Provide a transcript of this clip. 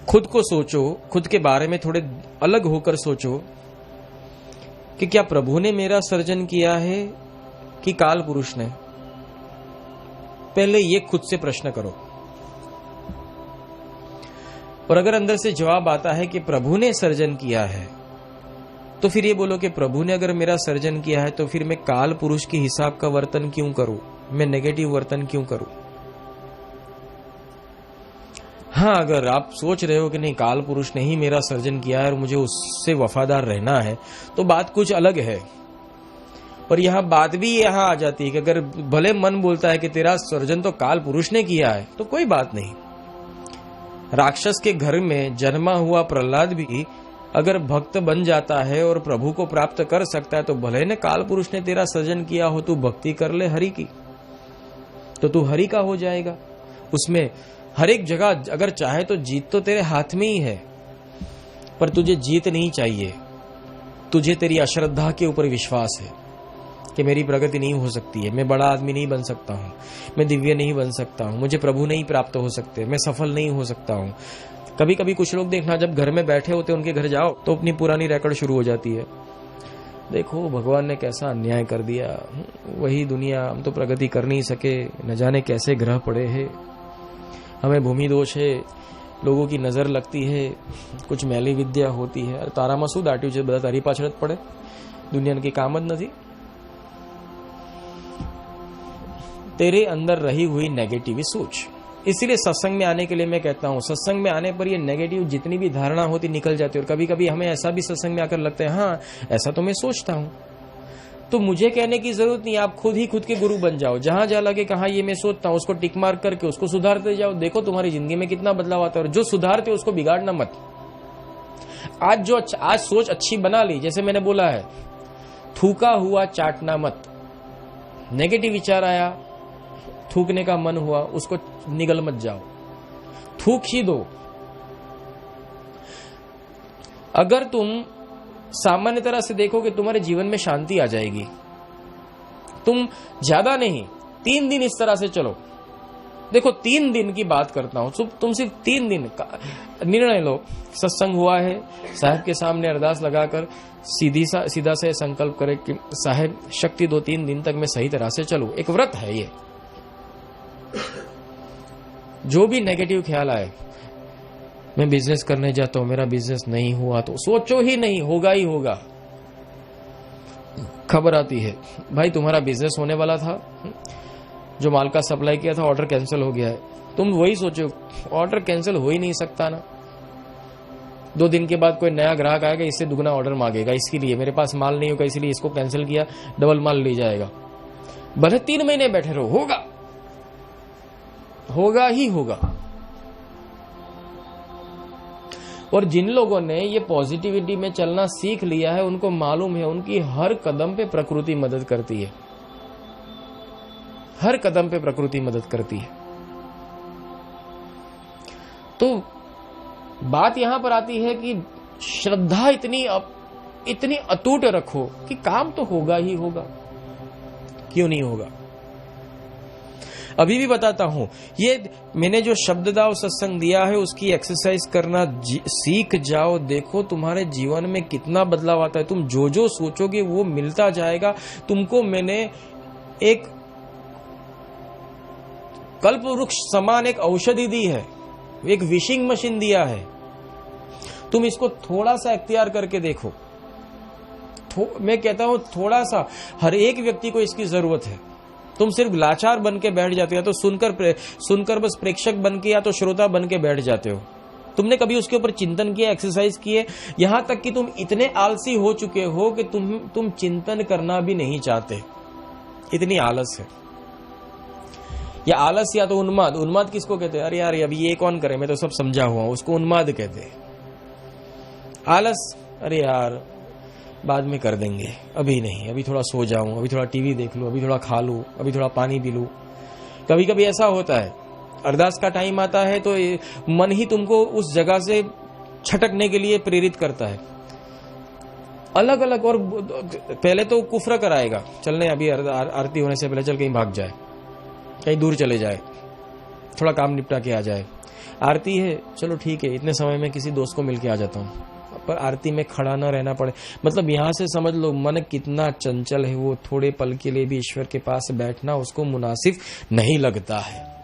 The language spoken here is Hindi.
खुद को सोचो, खुद के बारे में थोड़े अलग होकर सोचो कि क्या प्रभु ने मेरा सर्जन किया है कि काल पुरुष ने। पहले ये खुद से प्रश्न करो, और अगर अंदर से जवाब आता है कि प्रभु ने सर्जन किया है, तो फिर ये बोलो कि प्रभु ने अगर मेरा सर्जन किया है तो फिर मैं काल पुरुष के हिसाब का वर्तन क्यों करूं, मैं नेगेटिव वर्तन क्यों करूं। हाँ, अगर आप सोच रहे हो कि नहीं काल पुरुष ने ही मेरा सर्जन किया है और मुझे उससे वफादार रहना है, तो बात कुछ अलग है। और यह बात भी यहां आ जाती है कि अगर भले मन बोलता है कि तेरा सर्जन तो काल पुरुष ने किया है, तो कोई बात नहीं। राक्षस के घर में जन्मा हुआ प्रहलाद भी अगर भक्त बन जाता है और प्रभु को प्राप्त कर सकता है, तो भले ने काल पुरुष ने तेरा सर्जन किया हो, तू भक्ति कर ले हरि की, तो तू हरि का हो जाएगा। उसमें हर एक जगह अगर चाहे तो जीत तो तेरे हाथ में ही है, पर तुझे जीत नहीं चाहिए। तुझे तेरी अश्रद्धा के ऊपर विश्वास है कि मेरी प्रगति नहीं हो सकती है, मैं बड़ा आदमी नहीं बन सकता हूं, मैं दिव्य नहीं बन सकता हूं, मुझे प्रभु नहीं प्राप्त हो सकते, मैं सफल नहीं हो सकता हूं। कभी कभी कुछ लोग देखना, जब घर में बैठे होते उनके घर जाओ तो अपनी पुरानी रिकॉर्ड शुरू हो जाती है। देखो भगवान ने कैसा अन्याय कर दिया, वही दुनिया, हम तो प्रगति कर नहीं सके, न जाने कैसे ग्रह पड़े हैं, हमें भूमि दोष है, लोगों की नजर लगती है, कुछ मैली विद्या होती है। अरे तारा मसूद आट्यू છે બધા તારી પાછળ જ પડે, दुनिया की काम જ નથી। तेरे अंदर रही हुई नेगेटिव सोच। इसीलिए सत्संग में आने के लिए मैं कहता हूं, सत्संग में आने पर ये नेगेटिव जितनी भी धारणा होती निकल जाती है। और कभी कभी हमें ऐसा भी सत्संग में आकर लगता है, हाँ ऐसा तो मैं सोचता हूं, तो मुझे कहने की जरूरत नहीं, आप खुद ही खुद के गुरु बन जाओ। जहां जहां लगे कहा ये मैं सोचता हूं, उसको टिक मार करके उसको सुधारते जाओ। देखो तुम्हारी जिंदगी में कितना बदलाव आता है। और जो सुधारते उसको बिगाड़ना मत। आज सोच अच्छी बना ली, जैसे मैंने बोला है, थूका हुआ चाटना मत। नेगेटिव विचार आया, थूकने का मन हुआ, उसको निगल मत जाओ, थूक ही दो। अगर तुम सामान्य तरह से देखोगे तुम्हारे जीवन में शांति आ जाएगी। तुम ज्यादा नहीं, 3 दिन इस तरह से चलो। देखो 3 दिन की बात करता हूं, तुम सिर्फ 3 दिन का निर्णय लो। सत्संग हुआ है, साहब के सामने अरदास लगाकर सीधा से संकल्प करे कि साहब शक्ति दो, 3 दिन तक मैं सही तरह से चलूं। एक व्रत है ये। जो भी नेगेटिव ख्याल आए, मैं बिजनेस करने जाता हूं, मेरा बिजनेस नहीं हुआ, तो सोचो ही नहीं, होगा ही होगा। खबर आती है भाई तुम्हारा बिजनेस होने वाला था, जो माल का सप्लाई किया था ऑर्डर कैंसिल हो गया है। तुम वही सोचो, ऑर्डर कैंसिल हो ही नहीं सकता ना। 2 दिन के बाद कोई नया ग्राहक आएगा, इससे दुगना ऑर्डर मांगेगा, इसके लिए मेरे पास माल नहीं होगा, इसलिए इसको कैंसिल किया, डबल माल ले जाएगा। भले 3 महीने बैठे रहो, होगा ही होगा। और जिन लोगों ने ये पॉजिटिविटी में चलना सीख लिया है, उनको मालूम है उनकी हर कदम पे प्रकृति मदद करती है, हर कदम पे प्रकृति मदद करती है। तो बात यहां पर आती है कि श्रद्धा इतनी अटूट रखो कि काम तो होगा ही होगा। क्यों नहीं होगा? अभी भी बताता हूं, ये मैंने जो शब्ददाव सत्संग दिया है उसकी एक्सरसाइज करना सीख जाओ। देखो तुम्हारे जीवन में कितना बदलाव आता है। तुम जो जो सोचोगे वो मिलता जाएगा। तुमको मैंने एक कल्प वृक्ष समान एक औषधि दी है, एक विशिंग मशीन दिया है। तुम इसको थोड़ा सा इख्तियार करके देखो। मैं कहता हूं थोड़ा सा, हर एक व्यक्ति को इसकी जरूरत है। तुम सिर्फ लाचार बन के बैठ जाते हो, या तो सुनकर बस प्रेक्षक बन के या तो श्रोता बन के बैठ जाते हो। तुमने कभी उसके ऊपर चिंतन किया, एक्सरसाइज किए? यहां तक कि तुम इतने आलसी हो चुके हो कि तुम चिंतन करना भी नहीं चाहते, इतनी आलस है। या आलस या तो उन्माद। उन्माद किसको कहते हैं? अरे यार अभी ये कौन करे, मैं तो सब समझा हुआ हूं, उसको उन्माद कहते हैं। आलस, अरे यार बाद में कर देंगे, अभी नहीं, अभी थोड़ा सो जाऊं, अभी थोड़ा टीवी देख लूं, अभी थोड़ा खा लूं, अभी थोड़ा पानी पी लूं। कभी कभी ऐसा होता है, अरदास का टाइम आता है तो मन ही तुमको उस जगह से छटकने के लिए प्रेरित करता है, अलग अलग। और पहले तो कुफ्र कराएगा, चलने अभी आरती होने से पहले चल कहीं भाग जाए, कहीं दूर चले जाए, थोड़ा काम निपटा के आ जाए। आरती है, चलो ठीक है, इतने समय में किसी दोस्त को मिल के आ जाता हूँ, पर आरती में खड़ा ना रहना पड़े। मतलब यहाँ से समझ लो मन कितना चंचल है, वो थोड़े पल के लिए भी ईश्वर के पास बैठना उसको मुनासिब नहीं लगता है।